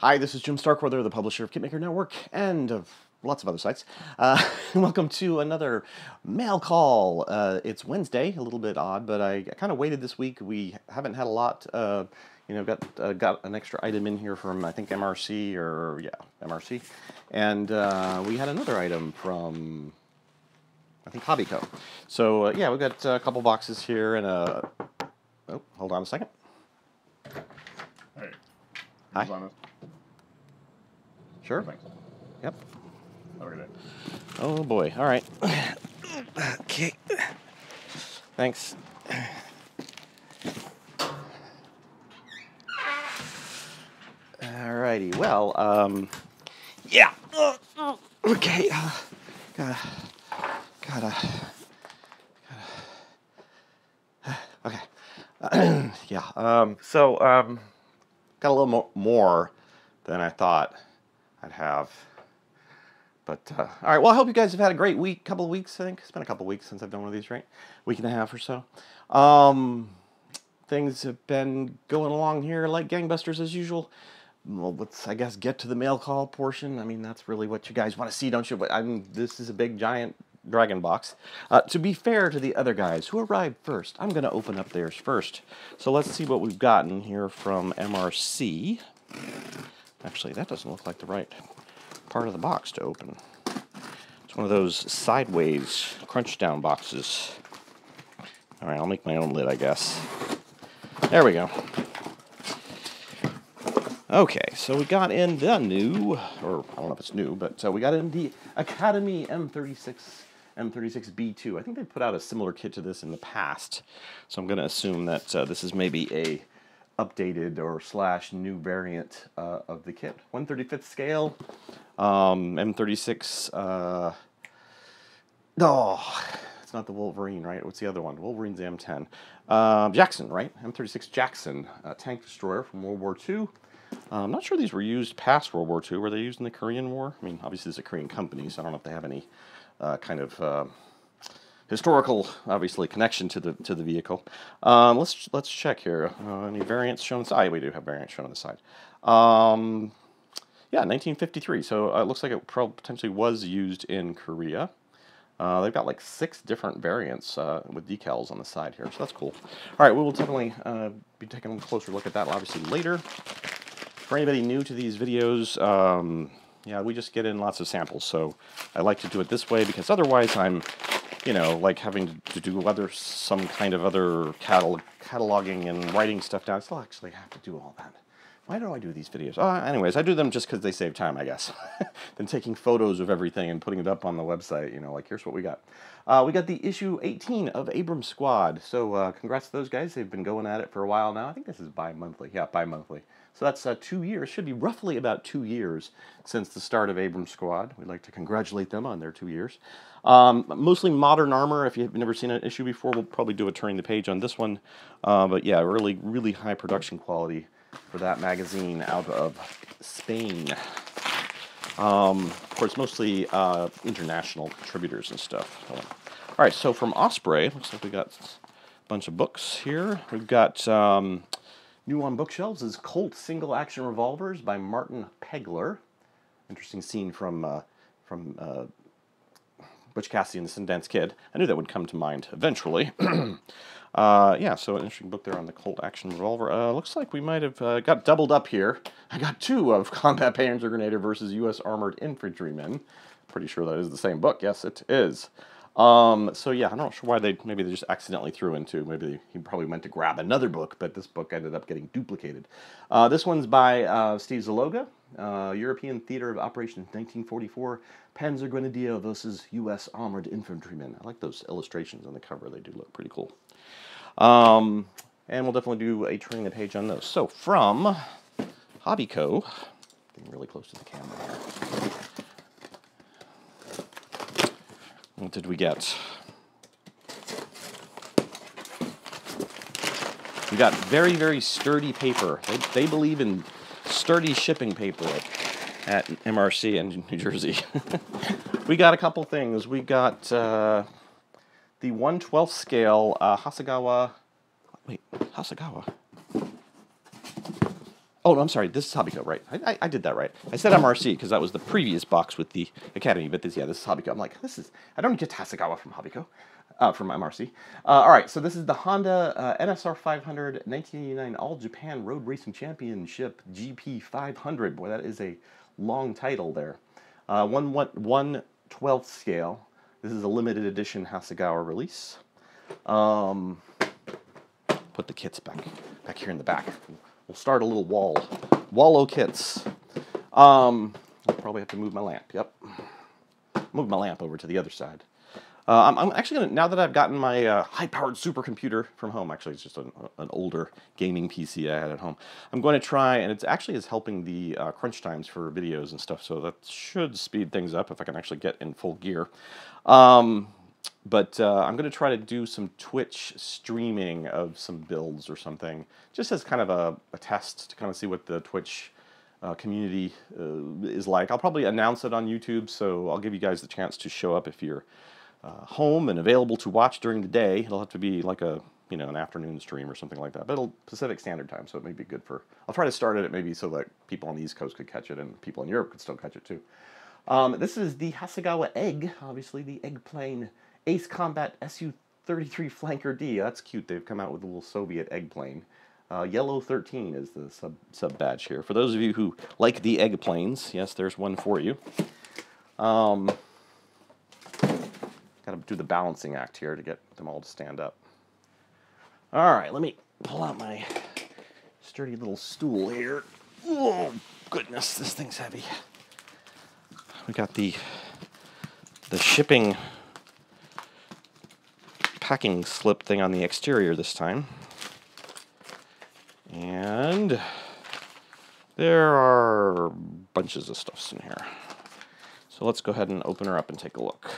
Hi, this is Jim Starkweather, the publisher of KitMaker Network and of lots of other sites. Welcome to another mail call. It's Wednesday, a little bit odd, but I kind of waited this week. We haven't had a lot. Got an extra item in here from I think MRC MRC, and we had another item from I think Hobbyco. So yeah, we've got a couple boxes here and a. Oh, hold on a second. Hey. Hi. Sure. Thanks. Yep. Okay. Oh boy. All right. Okay. Thanks. Alrighty. Well. Yeah. Okay. Gotta. Okay. Yeah. Got a little more than I thought I'd have. But, all right, well, I hope you guys have had a great week, couple of weeks, I think. It's been a couple of weeks since I've done one of these, right? Week and a half or so. Things have been going along here like gangbusters as usual. Well, let's, I guess, get to the mail call portion. I mean, that's really what you guys want to see, don't you? But, this is a big, giant dragon box. To be fair to the other guys who arrived first, I'm going to open up theirs first. So let's see what we've gotten here from MRC. Actually, that doesn't look like the right part of the box to open. It's one of those sideways crunch down boxes. All right, I'll make my own lid, I guess. There we go. Okay, so we got in the new, or I don't know if it's new, but we got in the Academy M36B2. I think they put out a similar kit to this in the past, so I'm going to assume that this is maybe a updated or / new variant of the kit. 1/35th scale, M36. No, it's not the Wolverine, right? What's the other one? Wolverine's the M10. Jackson, right? M36 Jackson, tank destroyer from World War II. I'm not sure these were used past World War II. Were they used in the Korean War? I mean, obviously it's a Korean company, so I don't know if they have any kind of historical, obviously, connection to the vehicle. Let's check here. Any variants shown on the side? We do have variants shown on the side. Yeah, 1953. So it looks like it potentially was used in Korea. They've got like 6 different variants with decals on the side here, so that's cool. All right, we will definitely be taking a closer look at that, obviously, later. For anybody new to these videos, yeah, we just get in lots of samples, so I like to do it this way because otherwise I'm, like having to do some kind of other cataloging and writing stuff down. I still actually have to do all that. Why do I do these videos? Anyways, I do them just because they save time, I guess. Than taking photos of everything and putting it up on the website, like here's what we got. We got the issue 18 of Abrams Squad. So congrats to those guys. They've been going at it for a while now. I think this is bi-monthly. Yeah, bi-monthly. So that's 2 years. Should be roughly about 2 years since the start of Abrams Squad. We'd like to congratulate them on their 2 years. Mostly modern armor. If you've never seen an issue before, we'll probably do a turning the page on this one. But yeah, really, really high production quality for that magazine out of Spain. Of course, mostly international contributors and stuff. All right, so from Osprey, looks like we got a bunch of books here. We've got new on bookshelves is Colt Single Action Revolvers by Martin Pegler. Interesting scene from Butch Cassidy and the Sundance Kid. I knew that would come to mind eventually. Yeah, so an interesting book there on the Colt Action Revolver. Looks like we might have got doubled up here. I got 2 of Combat Panzergrenadier versus U.S. Armored Infantrymen. Pretty sure that is the same book. Yes, it is. So yeah, I'm not sure why maybe they just accidentally threw into. Maybe he probably meant to grab another book, but this book ended up getting duplicated. This one's by Steve Zaloga, European Theater of Operations 1944, Panzergrenadier versus U.S. Armored Infantrymen. I like those illustrations on the cover. They do look pretty cool. And we'll definitely do a turning the page on those. So from Hobbyco, getting really close to the camera here. What did we get? We got very, very sturdy paper. They believe in sturdy shipping paper at MRC in New Jersey. We got a couple things. We got the 1/12 scale Hasegawa. Wait, Hasegawa. Oh, no, I'm sorry. This is Hobbyco, right? I did that right. I said MRC because that was the previous box with the Academy, but this is Hobbyco. I'm like, I don't get Hasegawa from Hobbyco, from MRC. All right, so this is the Honda NSR 500 1989 All Japan Road Racing Championship GP 500. Boy, that is a long title there. 1/12 scale. This is a limited edition Hasegawa release. Put the kits back here in the back. We'll start a little Wallow kits. I'll probably have to move my lamp. Yep, move my lamp over to the other side. I'm actually gonna, now that I've gotten my high-powered supercomputer from home. Actually, it's just an older gaming PC I had at home. I'm going to try, and it actually is helping the crunch times for videos and stuff. So that should speed things up if I can actually get in full gear. But I'm going to try to do some Twitch streaming of some builds or something, just as kind of a test to kind of see what the Twitch community is like. I'll probably announce it on YouTube, so I'll give you guys the chance to show up if you're home and available to watch during the day. It'll have to be like a, you know, an afternoon stream or something like that, but it'll Pacific Standard Time, so it may be good for, I'll try to start it maybe so that people on the East Coast could catch it and people in Europe could still catch it too. This is the Hasegawa Egg, obviously the Egg plane Ace Combat Su-33 Flanker D. That's cute. They've come out with a little Soviet egg plane. Yellow 13 is the sub badge here. For those of you who like the egg planes, yes, there's one for you. Got to do the balancing act here to get them all to stand up. All right, let me pull out my sturdy little stool here. Oh, goodness, this thing's heavy. We got the shipping packing slip thing on the exterior this time. And there are bunches of stuffs in here. So let's go ahead and open her up and take a look.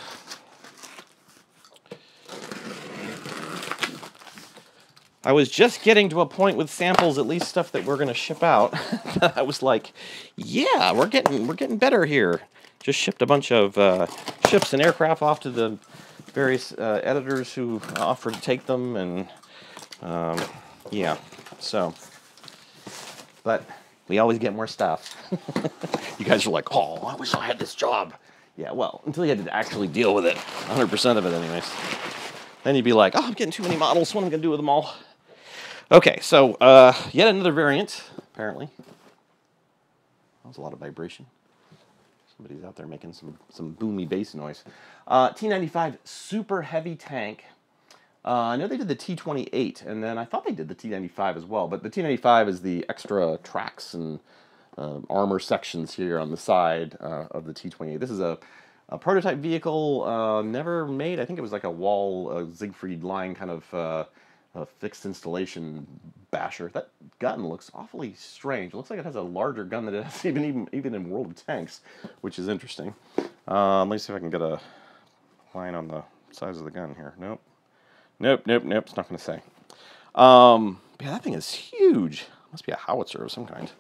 I was just getting to a point with samples, at least stuff that we're going to ship out. I was like, yeah, we're getting better here. Just shipped a bunch of ships and aircraft off to the various editors who offered to take them, and yeah, so, but we always get more stuff. You guys are like, oh, I wish I had this job. Yeah, well, until you had to actually deal with it, 100% of it anyways. Then you'd be like, oh, I'm getting too many models, what am I going to do with them all? Okay, so yet another variant, apparently. That was a lot of vibration. Somebody's out there making some boomy bass noise. T95 super heavy tank. I know they did the T28, and then I thought they did the T95 as well, but the T95 is the extra tracks and armor sections here on the side of the T28. This is a prototype vehicle, never made. I think it was like a Wall Siegfried line kind of fixed installation basher. That gun looks awfully strange. It looks like it has a larger gun than it has even in World of Tanks, which is interesting. Let me see if I can get a line on the size of the gun here. Nope. It's not going to say. Yeah, that thing is huge. Must be a howitzer of some kind.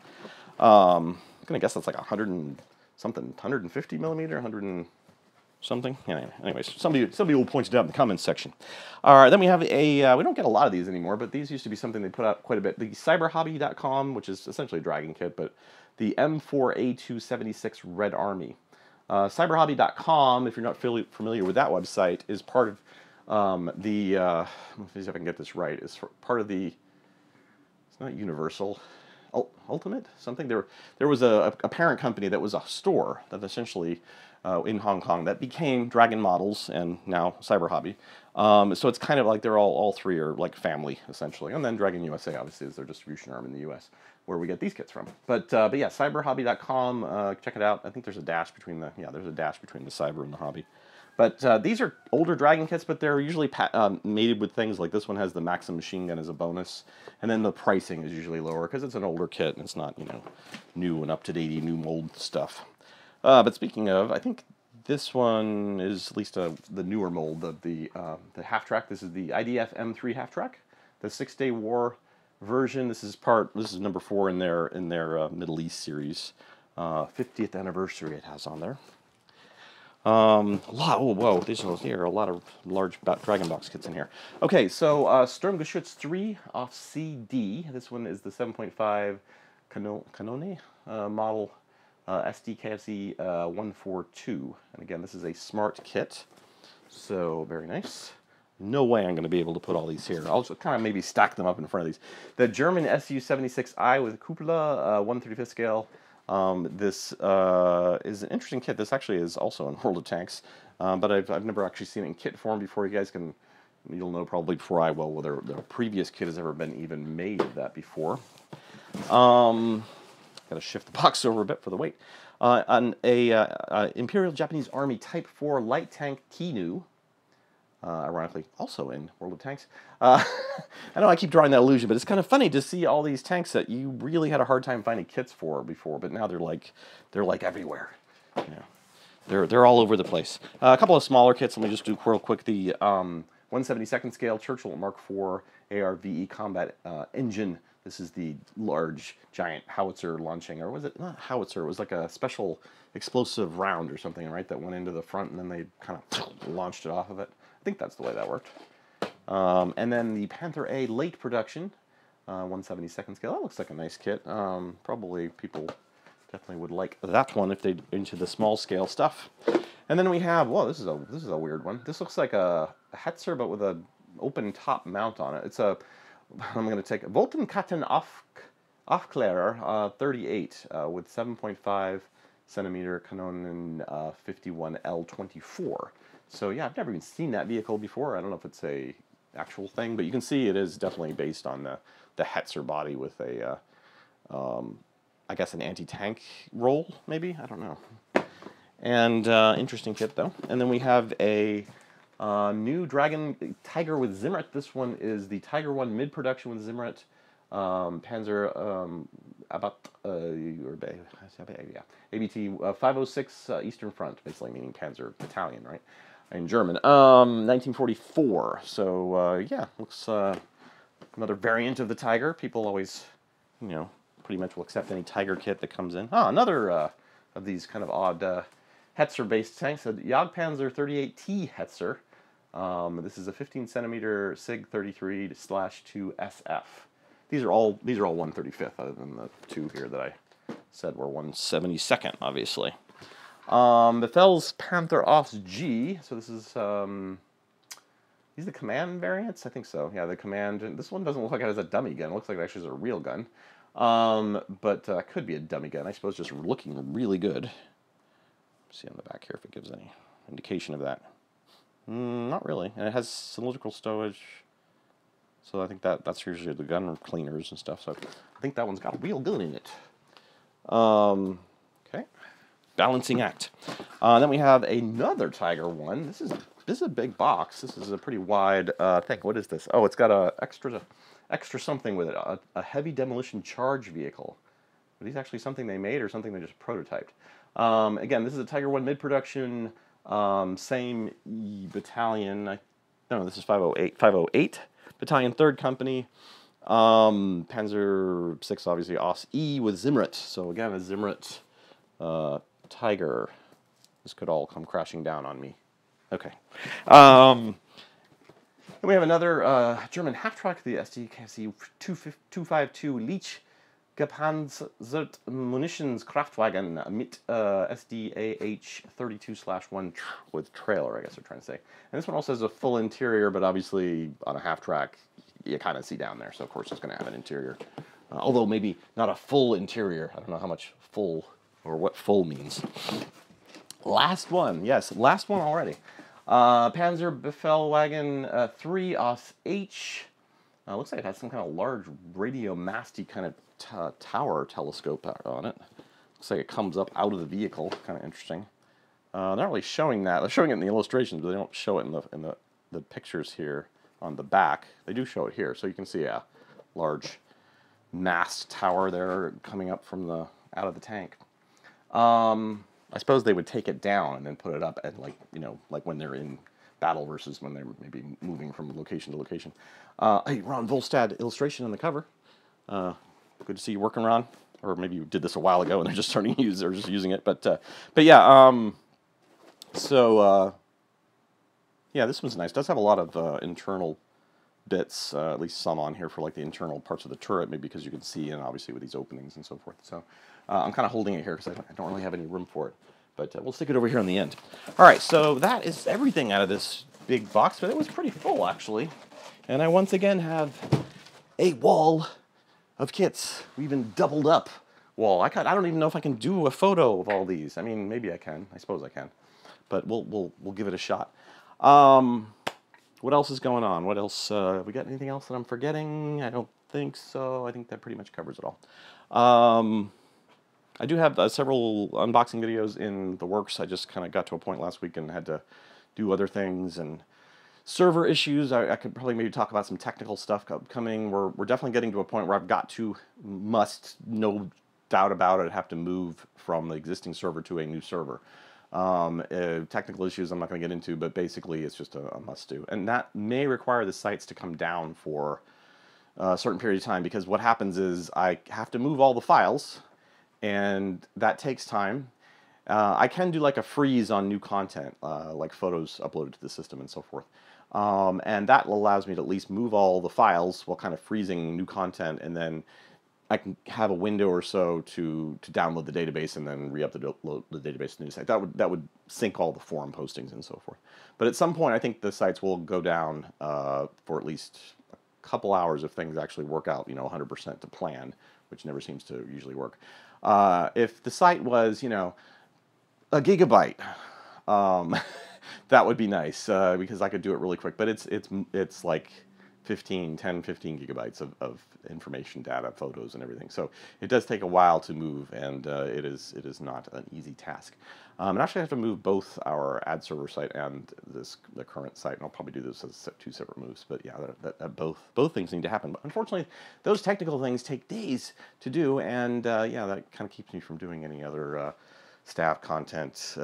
I'm going to guess that's like 100 and something, 150 millimeter, 100 and something. Yeah, anyways, somebody will point it out in the comments section. All right, then we have a, we don't get a lot of these anymore, but these used to be something they put out quite a bit. The cyberhobby.com, which is essentially a Dragon kit, but the M4A276 Red Army. Cyberhobby.com, if you're not familiar with that website, is part of let me see if I can get this right, is part of the, it's not Universal, Ultimate something. There was a parent company that was a store that essentially in Hong Kong that became Dragon Models and now Cyber Hobby. So it's kind of like they're all three are like family essentially, and then Dragon USA obviously is their distribution arm in the US where we get these kits from. But yeah, cyberhobby.com, check it out. I think there's a dash between the there's a dash between the Cyber and the Hobby. But these are older Dragon kits, but they're usually mated with things like this one has the Maxim machine gun as a bonus, and then the pricing is usually lower because it's an older kit and it's not, you know, new and up-to-date new mold stuff. But speaking of, I think this one is at least the newer mold of the half-track. This is the IDF M3 half-track, the 6-Day War version. This is number 4 in their Middle East series. 50th anniversary it has on there. Here are a lot of large Dragon Box kits in here. Okay, so Sturmgeschütz 3 off CD. This one is the 7.5 Canone model SDKFZ 142. And again, this is a smart kit, so very nice. No way I'm going to be able to put all these here. I'll just kind of maybe stack them up in front of these. The German SU-76I with cupola, 1/35 scale. This is an interesting kit. This actually is also in World of Tanks, but I've never actually seen it in kit form before. You'll know probably before I will whether the previous kit has ever been even made of that before. Got to shift the box over a bit for the weight. On a Imperial Japanese Army Type 4 light tank Kinu. Ironically, also in World of Tanks. I know I keep drawing that illusion, but it's kind of funny to see all these tanks that you really had a hard time finding kits for before, but now they're like everywhere. You know, they're all over the place. A couple of smaller kits. Let me just do real quick. The 1/72nd scale Churchill Mark IV ARVE combat engine. This is the large, giant howitzer launching, or was it not howitzer? It was like a special explosive round or something, right? That went into the front, and then they kind of launched it off of it. I think that's the way that worked. And then the Panther A late production, 1/72nd scale. That looks like a nice kit. Probably people definitely would like that one if they're into the small scale stuff. And then we have, whoa, this is a weird one. This looks like a Hetzer, but with a open top mount on it. It's a, I'm going to take a Voltenkatten Aufklärer 38 with 7.5 centimeter Canon 51L24. So yeah, I've never even seen that vehicle before. I don't know if it's a actual thing, but you can see it is definitely based on the Hetzer body with a, I guess an anti-tank roll, maybe? I don't know. And interesting kit though. And then we have a new Dragon Tiger with Zimmerit. This one is the Tiger 1 mid-production with Zimmerit. Panzer ABT 506 Eastern Front, basically meaning Panzer Battalion, right? In German. 1944. So yeah, looks another variant of the Tiger. People always, you know, pretty much will accept any Tiger kit that comes in. Ah, another of these kind of odd Hetzer-based tanks. A Jagdpanzer 38T Hetzer. This is a 15 centimeter SIG 33/2 SF. These are all 1/35th, other than the two here that I said were 1/72nd, obviously. Befell's Panther Oss G. So this is these are the command variants, I think so. Yeah, the command. This one doesn't look like it has a dummy gun. It looks like it actually is a real gun, but could be a dummy gun. I suppose just looking really good. See on the back here if it gives any indication of that. Not really, and it has cylindrical stowage. So I think that's usually the gun cleaners and stuff. So I think that one's got a real gun in it. Okay, balancing act. Then we have another Tiger one. This is a big box. This is a pretty wide thing. What is this? Oh, it's got a extra something with it. A heavy demolition charge vehicle. Are these actually something they made or something they just prototyped? Again, this is a Tiger 1 mid-production. Same battalion. No, this is 508 Battalion 3rd Company. Panzer 6, obviously, Oss E with Zimmerit. So again, a Zimmerit Tiger. This could all come crashing down on me. Okay. Then we have another German half-track, the SDKC 252 Leech gepanzert Munitionskraftwagen mit SDAH 32/1 with trailer, I guess they're trying to say. And this one also has a full interior, but obviously on a half-track, you kind of see down there, so of course it's going to have an interior. Although maybe not a full interior. I don't know how much full, or what full means. Last one, yes, last one already. Panzer Befehlwagen 3 Oss H. Looks like it has some kind of large radio-masty kind of tower telescope on it. Looks like it comes up out of the vehicle. Kind of interesting. They're not really showing that. They're showing it in the illustrations, but they don't show it in the pictures here on the back. They do show it here, so you can see a large mast tower there coming up from out of the tank. I suppose they would take it down and then put it up at, like when they're in battle versus when they're maybe moving from location to location. Hey, Ron Volstad illustration on the cover. Good to see you working, Ron. Or maybe you did this a while ago and they're just starting to use, or just using it. But yeah. Yeah, this one's nice. It does have a lot of internal bits, at least some on here for like the internal parts of the turret, maybe because you can see, and obviously with these openings and so forth. So I'm kind of holding it here because I don't really have any room for it. But we'll stick it over here on the end. All right, so that is everything out of this big box, but it was pretty full, actually. And I once again have a wall of kits. We even doubled up wall. I don't even know if I can do a photo of all these. I mean, maybe I can. I suppose I can. But we'll give it a shot. What else is going on? What else? We got anything else that I'm forgetting? I don't think so. I think that pretty much covers it all. I do have several unboxing videos in the works. I just kind of got to a point last week and had to do other things and server issues. I could probably maybe talk about some technical stuff coming. We're definitely getting to a point where I've got to, no doubt about it, have to move from the existing server to a new server. Technical issues I'm not going to get into, but basically it's just a must-do. And that may require the sites to come down for a certain period of time, because what happens is I have to move all the files, and that takes time. I can do like a freeze on new content, like photos uploaded to the system and so forth. And that allows me to at least move all the files while kind of freezing new content, and then I can have a window or so to download the database and then re-upload the database to the new site. That would sync all the forum postings and so forth. But at some point, I think the sites will go down for at least a couple hours if things actually work out, 100% to plan, which never seems to usually work. If the site was, a gigabyte, that would be nice because I could do it really quick. But it's like 10, 15 gigabytes of information, data, photos, and everything. So it does take a while to move, and it is not an easy task. And actually, I have to move both our ad server site and the current site, and I'll probably do this as two separate moves. But yeah, both things need to happen. But unfortunately, those technical things take days to do, and yeah, that kind of keeps me from doing any other staff content,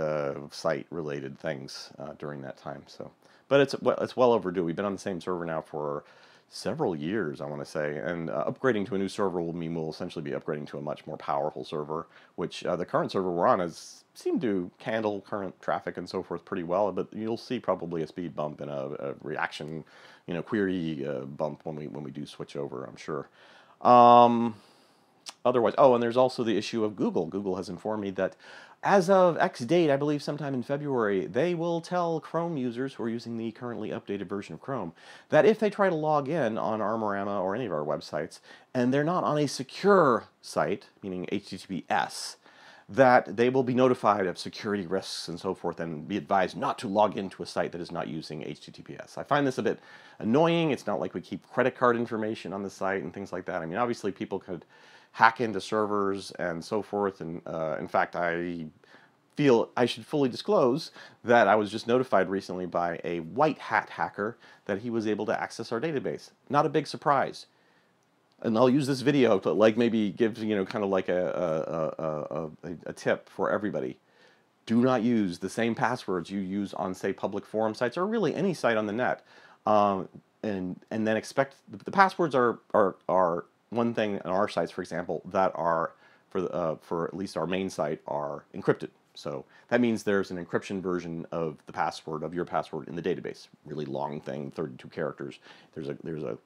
site-related things during that time. So, but it's well overdue. We've been on the same server now for several years, I want to say, and upgrading to a new server will mean we'll essentially be upgrading to a much more powerful server, which the current server we're on has seemed to handle current traffic and so forth pretty well, but you'll see probably a speed bump and a reaction, query bump when we do switch over, I'm sure. Otherwise, and there's also the issue of Google. Google has informed me that as of X date, I believe sometime in February, they will tell Chrome users who are using the currently updated version of Chrome that if they try to log in on Armorama or any of our websites, and they're not on a secure site, meaning HTTPS, that they will be notified of security risks and so forth and be advised not to log into a site that is not using HTTPS. I find this a bit annoying. It's not like we keep credit card information on the site and things like that. I mean, obviously people could hack into servers and so forth, and in fact, I feel I should fully disclose that I was just notified recently by a white hat hacker that he was able to access our database. Not a big surprise. And I'll use this video to maybe give kind of like a tip for everybody. Do not use the same passwords you use on, say, public forum sites or really any site on the net, and then expect the passwords are one thing on our sites, for example, that are for at least our main site are encrypted. So that means there's an encryption version of the password of your password in the database. Really long thing, 32 characters. There's a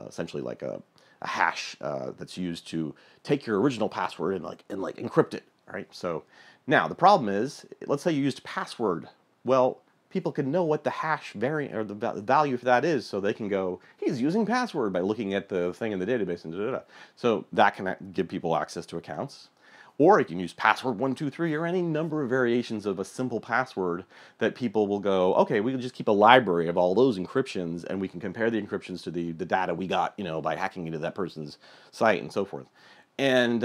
essentially like a hash that's used to take your original password and encrypt it. All right. So now the problem is, let's say you used password. Well, people can know what the hash variant or the value for that is, so they can go, he's using password by looking at the thing in the database and da-da-da. So that can give people access to accounts. Or you can use password 123 or any number of variations of a simple password that people will go, okay, we can just keep a library of all those encryptions, and we can compare the encryptions to the data we got, by hacking into that person's site and so forth. And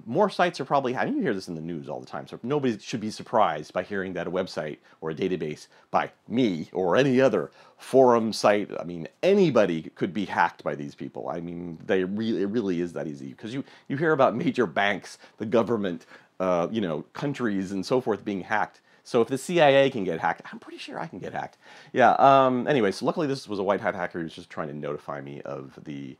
more sites are probably having, you hear this in the news all the time, so nobody should be surprised by hearing that a website or a database by me or any other forum site, I mean, anybody could be hacked by these people. I mean, it really is that easy, because you hear about major banks, the government, countries and so forth being hacked. So if the CIA can get hacked, I'm pretty sure I can get hacked. Yeah, anyway, so luckily this was a white hat hacker who was just trying to notify me of the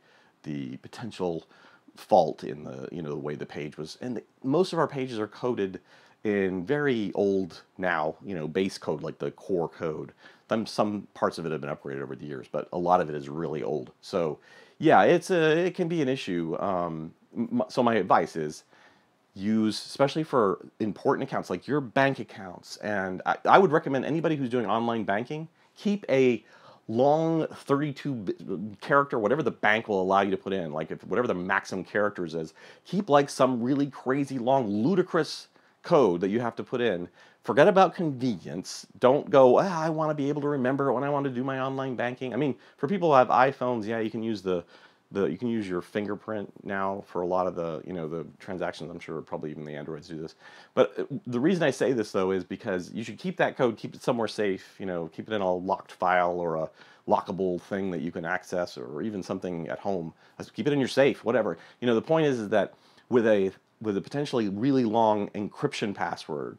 potential fault in the way the page was, and most of our pages are coded in very old now base code, like the core code. some parts of it have been upgraded over the years, but a lot of it is really old. So yeah, it can be an issue. So my advice is use, especially for important accounts like your bank accounts, and I would recommend anybody who's doing online banking, keep a long 32 character, whatever the bank will allow you to put in, like if whatever the maximum characters is, keep like some really crazy long ludicrous code that you have to put in. Forget about convenience. Don't go, I want to be able to remember it when I want to do my online banking. I mean, for people who have iPhones, yeah, you can use you can use your fingerprint now for a lot of the the transactions. I'm sure probably even the Androids do this. But the reason I say this though is because you should keep that code, keep it somewhere safe. Keep it in a locked file or a lockable thing that you can access, or even something at home. Keep it in your safe, whatever. The point is that with a potentially really long encryption password,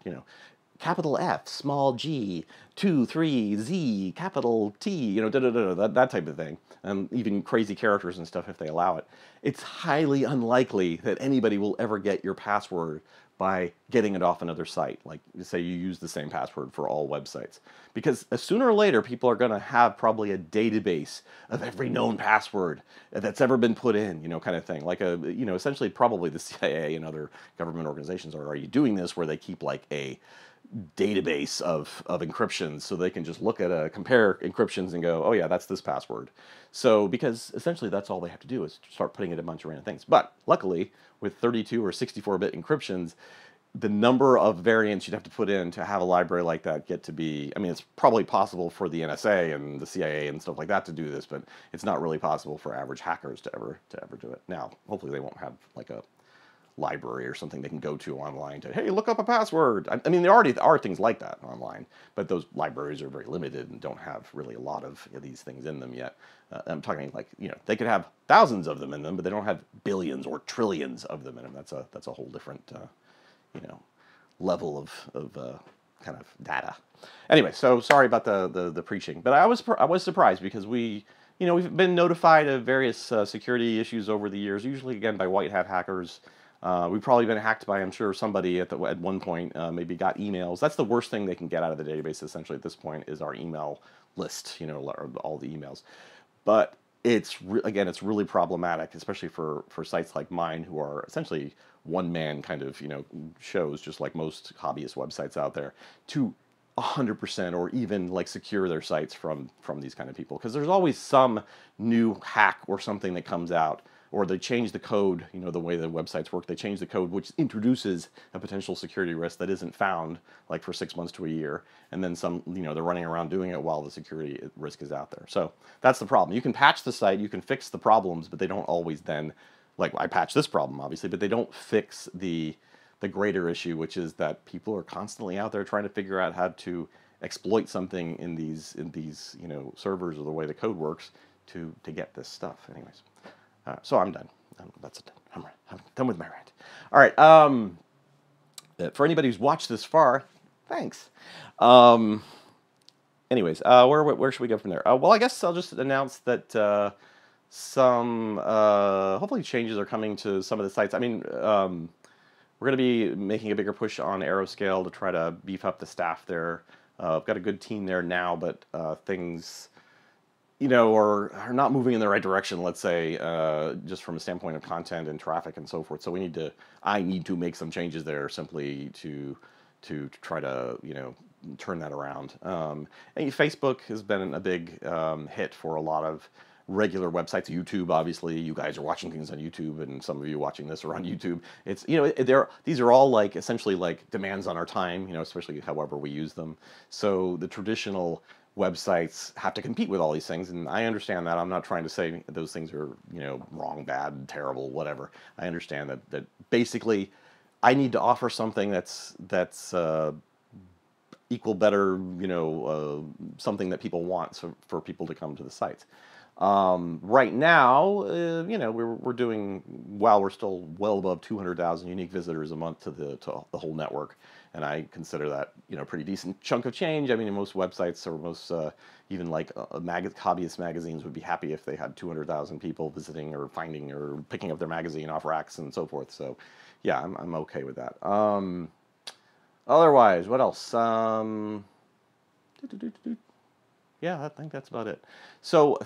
capital F, small g, 23Z, capital T, that type of thing, and even crazy characters and stuff if they allow it. It's highly unlikely that anybody will ever get your password by getting it off another site. Like, say you use the same password for all websites. Because sooner or later, people are going to have probably a database of every known password that's ever been put in, kind of thing. Like essentially probably the CIA and other government organizations are already doing this, where they keep like a database of encryptions, so they can just look at compare encryptions and go, oh yeah, that's this password. So because essentially that's all they have to do is start putting in a bunch of random things. But luckily with 32 or 64-bit encryptions, the number of variants you'd have to put in to have a library like that get to be, I mean, it's probably possible for the NSA and the CIA and stuff like that to do this, but it's not really possible for average hackers to ever do it. Now, hopefully they won't have like a library or something they can go to online to, hey, look up a password. I mean, there already are things like that online, but those libraries are very limited and don't have really a lot of these things in them yet. I'm talking like, they could have thousands of them in them, but they don't have billions or trillions of them in them. That's a whole different, level of kind of data. Anyway, so sorry about the preaching, but I was surprised because we've been notified of various security issues over the years, usually again by white hat hackers. We've probably been hacked by, I'm sure, somebody at one point, maybe got emails. That's the worst thing they can get out of the database, essentially, at this point, is our email list, all the emails. But again, it's really problematic, especially for sites like mine, who are essentially one-man kind of, shows, just like most hobbyist websites out there, to 100% or even like secure their sites from these kind of people. Because there's always some new hack or something that comes out, or they change the code, the way the websites work, they change the code, which introduces a potential security risk that isn't found like for 6 months to a year. And then they're running around doing it while the security risk is out there. So that's the problem. You can patch the site, you can fix the problems, but they don't always then, like I patch this problem obviously, but they don't fix the greater issue, which is that people are constantly out there trying to figure out how to exploit something in these servers, or the way the code works, to get this stuff. Anyways. So I'm done. That's it. I'm done with my rant. All right. For anybody who's watched this far, thanks. Anyways, where should we go from there? Well, I guess I'll just announce that some hopefully changes are coming to some of the sites. I mean, we're going to be making a bigger push on Aeroscale to try to beef up the staff there. I've got a good team there now, but things are not moving in the right direction, let's say, just from a standpoint of content and traffic and so forth. So I need to make some changes there, simply to try to, turn that around. And Facebook has been a big hit for a lot of regular websites. YouTube, obviously, you guys are watching things on YouTube, and some of you watching this are on YouTube. It's, these are all like essentially like demands on our time, especially however we use them. So the traditional websites have to compete with all these things, and I understand that. I'm not trying to say those things are, wrong, bad, terrible, whatever. I understand that basically I need to offer something that's equal, better, something that people want, so for people to come to the sites. Right now, we're doing well. We're still well above 200,000 unique visitors a month to the whole network, and I consider that a pretty decent chunk of change. I mean, most websites, or most even like hobbyist magazines, would be happy if they had 200,000 people visiting or finding or picking up their magazine off racks and so forth. So, yeah, I'm okay with that. Otherwise, what else? yeah, I think that's about it. So,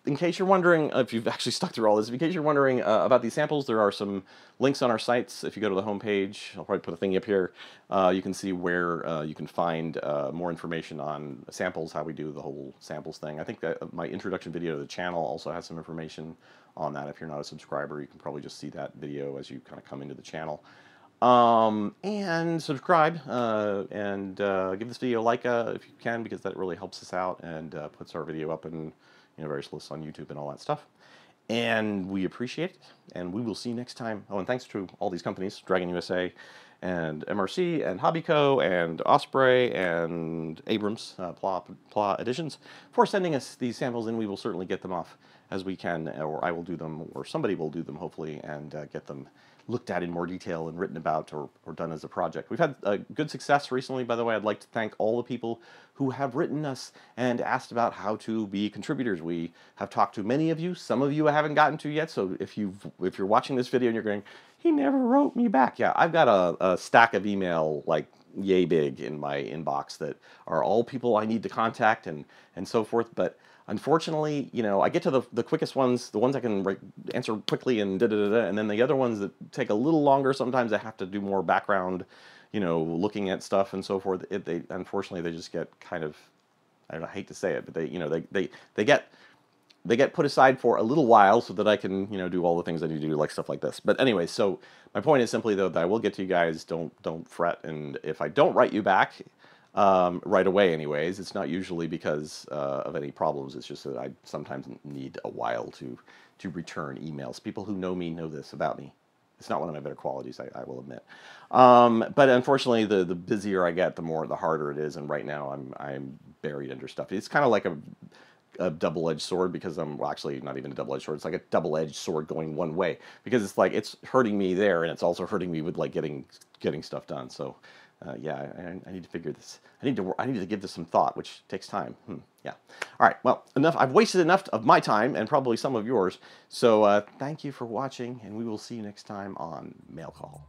in case you're wondering, if you've actually stuck through all this, in case you're wondering about these samples, there are some links on our sites. If you go to the homepage, I'll probably put a thing up here. You can see where you can find more information on samples, how we do the whole samples thing. I think that my introduction video to the channel also has some information on that. If you're not a subscriber, you can probably just see that video as you kind of come into the channel. And subscribe and give this video a like if you can, because that really helps us out and puts our video up in various lists on YouTube and all that stuff. And we appreciate it, and we will see you next time. Oh, and thanks to all these companies, Dragon USA and MRC and Hobbyco and Osprey and Abrams, Pla Editions, for sending us these samples, and we will certainly get them off as we can, or I will do them, or somebody will do them, hopefully, and get them looked at in more detail and written about or done as a project. We've had good success recently, by the way. I'd like to thank all the people who have written us and asked about how to be contributors. We have talked to many of you. Some of you I haven't gotten to yet, so if you're watching this video and you're going, he never wrote me back. Yeah, I've got a stack of email like yay big in my inbox that are all people I need to contact and so forth, but unfortunately, I get to the quickest ones, the ones I can answer quickly and and then the other ones that take a little longer. Sometimes I have to do more background, looking at stuff and so forth. Unfortunately, they just get kind of, I don't know, I hate to say it, but they get put aside for a little while so that I can, do all the things I need to do, like stuff like this. But anyway, so my point is simply, though, that I will get to you guys. Don't fret. And if I don't write you back right away anyways, it's not usually because of any problems. It's just that I sometimes need a while to return emails. People who know me know this about me. It's not one of my better qualities, I will admit. But unfortunately, the busier I get, the harder it is. And right now, I'm buried under stuff. It's kind of like a double-edged sword, because well, actually not even a double-edged sword. It's like a double-edged sword going one way, because it's like it's hurting me there, and it's also hurting me with like getting stuff done. So yeah, I need to figure this. I need to give this some thought, which takes time. Yeah. All right. Well, enough. I've wasted enough of my time and probably some of yours. So thank you for watching, and we will see you next time on Mail Call.